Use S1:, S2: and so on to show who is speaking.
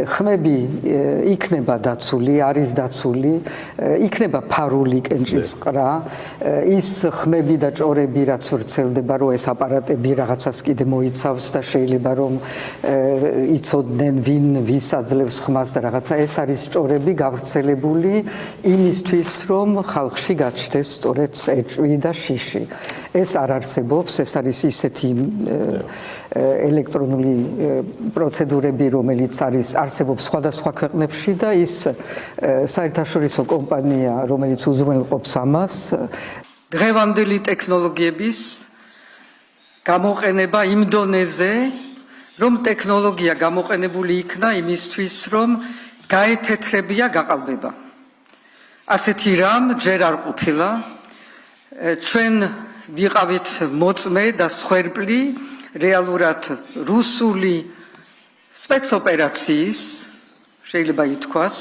S1: ხმები იქნება დაცული, არის დაცული, იქნება ფარული კენჭისყრა, ის ხმები და ჭორები, რაც ვრცელდება, რომ ეს აპარატები რაღაცას კიდე მოიცავს და შეიძლება რომ იცოდნენ ვის აძლევს ხმას და რაღაცა, ეს არის ჭორები გავრცელებული იმისთვის, რომ ხალხში გაჩნდეს სწორედ ეჭვი და შიში. ეს არ არსებობს, ეს არის ისეთი ელექტრონული პროცედურები, რომელიც არსებობს სხვადასხვა ქვეყნებში და ის საერთაშორისო კომპანია, რომელიც უზრუნველყოფს ამას, დღევანდელი ტექნოლოგიების გამოყენება იმ დონეზე, რომ ტექნოლოგია გამოყენებული იქნა იმისთვის, რომ გაეთეთრებია გაყალბება. ასეთი რამ ჯერ არ ყოფილა. ჩვენ ვიყავით მოწმე და სხვერპლი რეალურად რუსული სპეცოპერაციის, შეიძლება ითქვას,